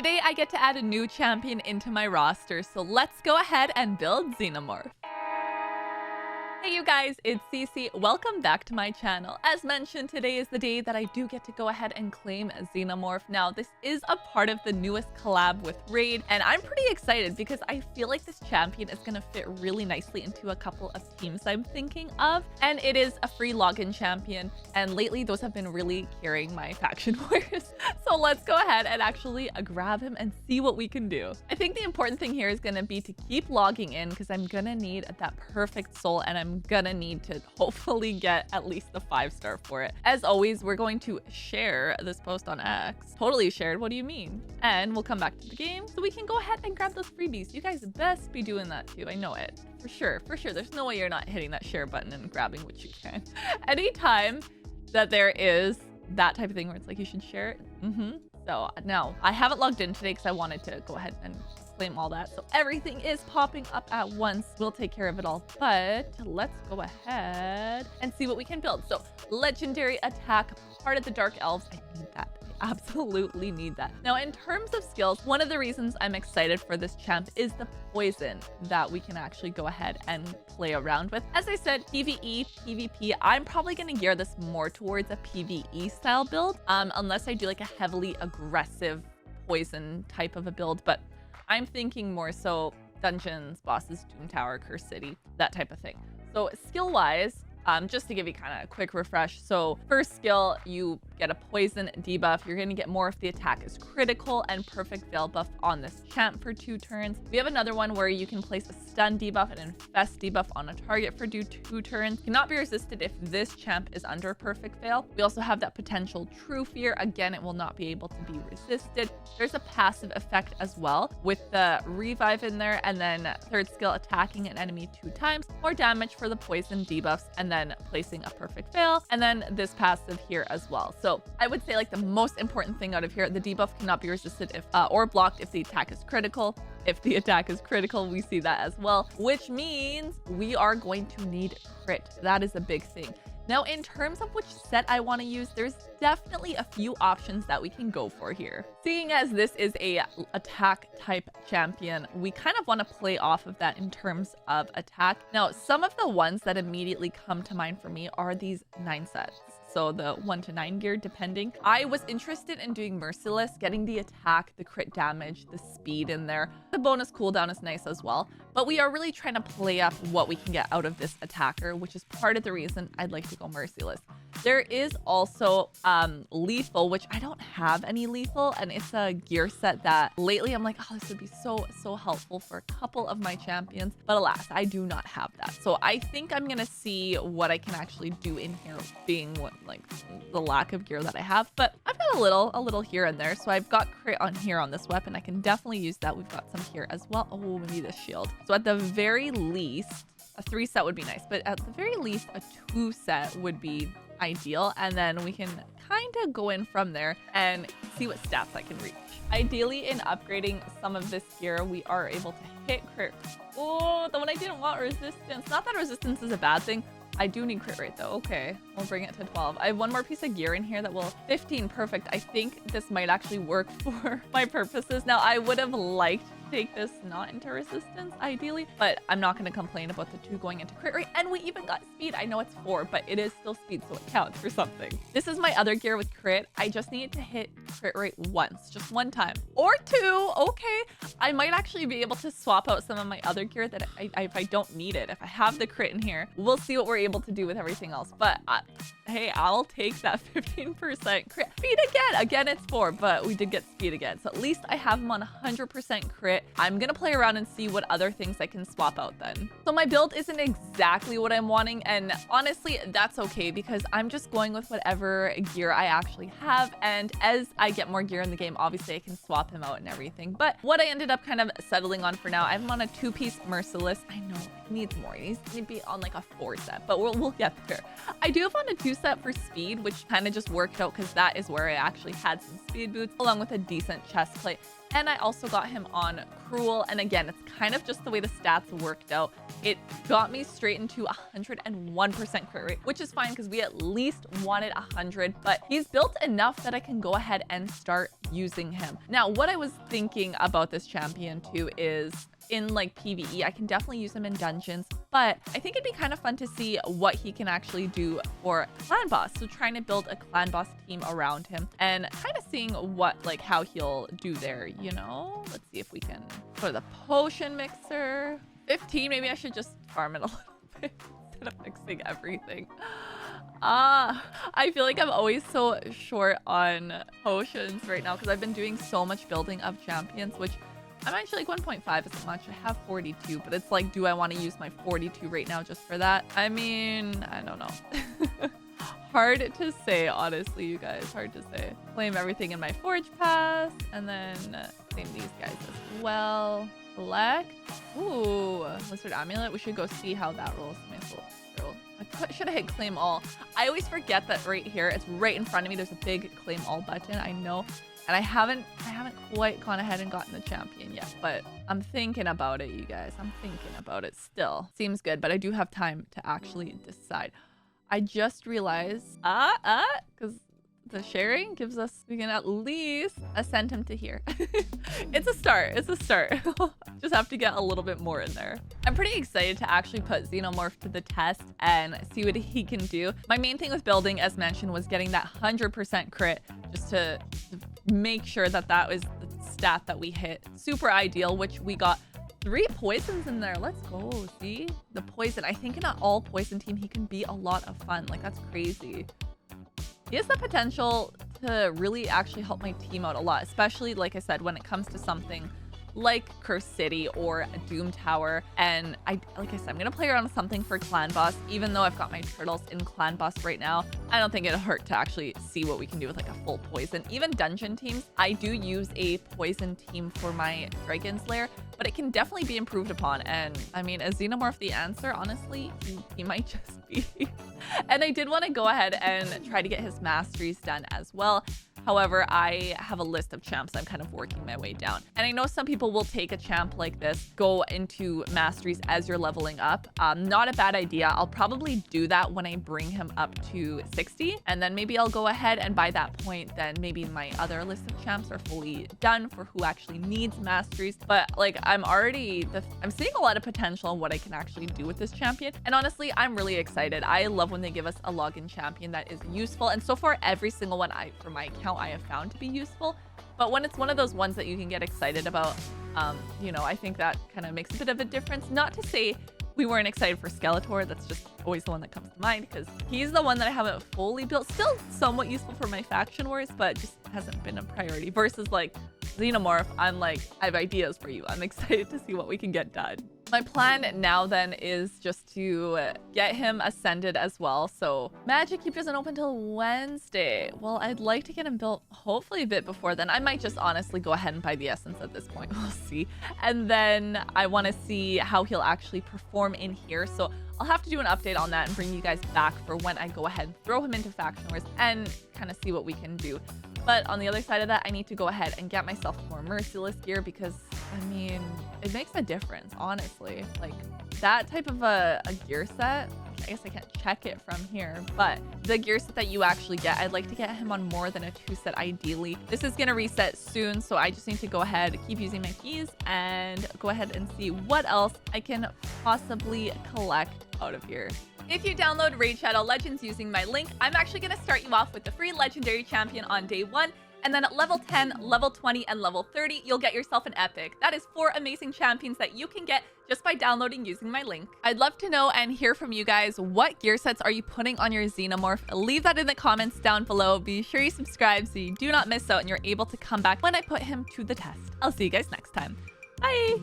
Today I get to add a new champion into my roster, so let's go ahead and build Xenomorph. Hey you guys, it's Cece. Welcome back to my channel. As mentioned, today is the day that I do get to go ahead and claim Xenomorph. Now, this is a part of the newest collab with Raid, and I'm pretty excited because I feel like this champion is going to fit really nicely into a couple of teams I'm thinking of, and it is a free login champion, and lately those have been really carrying my faction wars. So let's go ahead and actually grab him and see what we can do. I think the important thing here is going to be to keep logging in because I'm going to need that perfect soul, and I'm gonna need to hopefully get at least the 5-star for it. As always, we're going to share this post on X. Totally shared, what do you mean? And we'll come back to the game so we can go ahead and grab those freebies. You guys best be doing that too, I know it. For sure. There's no way you're not hitting that share button and grabbing what you can. Anytime that there is that type of thing where it's like you should share it. So now I haven't logged in today because I wanted to go ahead and claim all that, so everything is popping up at once. We'll take care of it all, but let's go ahead and see what we can build. So legendary attack, part of the Dark Elves. I need that. I absolutely need that. Now, in terms of skills, one of the reasons I'm excited for this champ is the poison that we can actually go ahead and play around with. As I said, PvE, PvP, I'm probably going to gear this more towards a PvE style build, unless I do like a heavily aggressive poison type of a build, but I'm thinking more so dungeons, bosses, Doom Tower, Curse City, that type of thing. So skill-wise, just to give you kind of a quick refresh. So first skill, you get a poison debuff. You're going to get more if the attack is critical, and perfect veil buff on this champ for 2 turns. We have another one where you can place a stun debuff and infest debuff on a target for 2 turns. Cannot be resisted if this champ is under perfect veil. We also have that potential true fear. Again, it will not be able to be resisted. There's a passive effect as well with the revive in there, and then third skill, attacking an enemy 2 times, more damage for the poison debuffs, and then placing a perfect veil, and then this passive here as well. So I would say like the most important thing out of here, the debuff cannot be resisted if or blocked if the attack is critical. If the attack is critical, we see that as well, which means we are going to need crit. That is a big thing. Now, in terms of which set I want to use, there's definitely a few options that we can go for here. Seeing as this is a attack type champion, we kind of want to play off of that in terms of attack. Now, some of the ones that immediately come to mind for me are these 9 sets. So the 1 to 9 gear, depending. I was interested in doing Merciless, getting the attack, the crit damage, the speed in there. The bonus cooldown is nice as well, but we are really trying to play up what we can get out of this attacker, which is part of the reason I'd like to go Merciless. There is also lethal, which I don't have any lethal, and it's a gear set that lately I'm like, oh, this would be so helpful for a couple of my champions, but alas, I do not have that. So I think I'm gonna see what I can actually do in here, being what like the lack of gear that I have, but I've got a little here and there. So I've got crit on here on this weapon. I can definitely use that. We've got some here as well. Oh, maybe this shield. So at the very least, a 3 set would be nice, but at the very least, a 2 set would be ideal, and then we can kind of go in from there and see what stats I can reach. Ideally, in upgrading some of this gear, we are able to hit crit. Oh, the one I didn't want, resistance. Not that resistance is a bad thing. I do need crit rate though. Okay, we'll bring it to 12. I have one more piece of gear in here that will 15. Perfect. I think this might actually work for my purposes. Now, I would have liked to take this not into resistance ideally, but I'm not going to complain about the 2 going into crit rate. And we even got speed. I know it's 4, but it is still speed, so it counts for something. This is my other gear with crit. I just need to hit crit rate once, just 1 time or 2. Okay, I might actually be able to swap out some of my other gear that if I don't need it. If I have the crit in here, we'll see what we're able to do with everything else. But hey, I'll take that 15% crit. Speed again it's 4, but we did get speed again, so at least I have him on 100% crit. I'm gonna play around and see what other things I can swap out then. So my build isn't exactly what I'm wanting, and honestly that's okay because I'm just going with whatever gear I actually have, and as I get more gear in the game, obviously I can swap him out and everything. But what I ended up kind of settling on for now, I have him on a 2-piece Merciless. I know he needs more. He needs to be on like a 4 set, but we'll get there. I do have on a 2 set for speed, which kind of just worked out because that is where I actually had some speed boots along with a decent chest plate. And I also got him on cruel. And again, it's kind of just the way the stats worked out. It got me straight into 101% crit rate, which is fine because we at least wanted 100, but he's built enough that I can go ahead and start using him. Now, what I was thinking about this champion too is in like PvE, I can definitely use him in dungeons, but I think it'd be kind of fun to see what he can actually do for clan boss. So trying to build a clan boss team around him and kind of seeing what, like how he'll do there, you know? Let's see if we can go to the potion mixer. 15, maybe I should just farm it a little bit instead of mixing everything. I feel like I'm always so short on potions right now because I've been doing so much building of champions, which I'm actually like 1.5 isn't much. I have 42, but it's like, do I want to use my 42 right now just for that? I mean, I don't know. Hard to say, honestly, you guys. Hard to say. Claim everything in my forge pass, and then claim these guys as well. Select. Ooh, lizard amulet. We should go see how that rolls. I should have hit claim all. I always forget that right here, it's right in front of me. There's a big claim all button. I know. And I haven't quite gone ahead and gotten the champion yet, but I'm thinking about it, you guys. I'm thinking about it still. Seems good, but I do have time to actually decide. I just realized, because the sharing gives us, we can at least ascend him to here. It's a start. It's a start. Just have to get a little bit more in there. I'm pretty excited to actually put Xenomorph to the test and see what he can do. My main thing with building, as mentioned, was getting that 100% crit just to make sure that that was the stat that we hit. Super ideal, which we got 3 poisons in there. Let's go. See the poison. I think in an all poison team, he can be a lot of fun. Like, that's crazy. He has the potential to really actually help my team out a lot, especially, like I said, when it comes to something like Curse City or a Doom Tower. And like I said, I'm gonna play around with something for clan boss, even though I've got my turtles in clan boss right now. I don't think it'll hurt to actually see what we can do with like a full poison. Even dungeon teams, I do use a poison team for my Dragon's Lair, but it can definitely be improved upon. And I mean, is Xenomorph the answer? Honestly, he might just be. And I did want to go ahead and try to get his masteries done as well. However, I have a list of champs I'm kind of working my way down. And I know some people will take a champ like this, go into masteries as you're leveling up. Not a bad idea. I'll probably do that when I bring him up to 60. And then maybe I'll go ahead and by that point, then maybe my other list of champs are fully done for who actually needs masteries. But like, I'm seeing a lot of potential in what I can actually do with this champion. And honestly, I'm really excited. I love when they give us a login champion that is useful. And so far, every single one for my account I have found to be useful. But when it's one of those ones that you can get excited about, you know, I think that kind of makes a bit of a difference. Not to say we weren't excited for Skeletor. That's just always the one that comes to mind because he's the one that I haven't fully built. Still somewhat useful for my faction wars, but just hasn't been a priority. Versus like Xenomorph, I'm like, I have ideas for you. I'm excited to see what we can get done. My plan now then is just to get him ascended as well. So Magic Keep doesn't open till Wednesday. Well, I'd like to get him built hopefully a bit before then. I might just honestly go ahead and buy the essence at this point. We'll see. And then I want to see how he'll actually perform in here. So I'll have to do an update on that and bring you guys back for when I go ahead and throw him into Faction Wars and kind of see what we can do. But on the other side of that, I need to go ahead and get myself more merciless gear because, I mean, it makes a difference, honestly. Like, that type of a gear set, I guess I can't check it from here, but the gear set that you actually get, I'd like to get him on more than a 2 set ideally. This is going to reset soon, so I just need to go ahead, keep using my keys, and go ahead and see what else I can possibly collect out of here. If you download Raid Shadow Legends using my link, I'm actually going to start you off with the free legendary champion on day 1. And then at level 10, level 20, and level 30, you'll get yourself an epic. That is 4 amazing champions that you can get just by downloading using my link. I'd love to know and hear from you guys. What gear sets are you putting on your Xenomorph? Leave that in the comments down below. Be sure you subscribe so you do not miss out and you're able to come back when I put him to the test. I'll see you guys next time. Bye!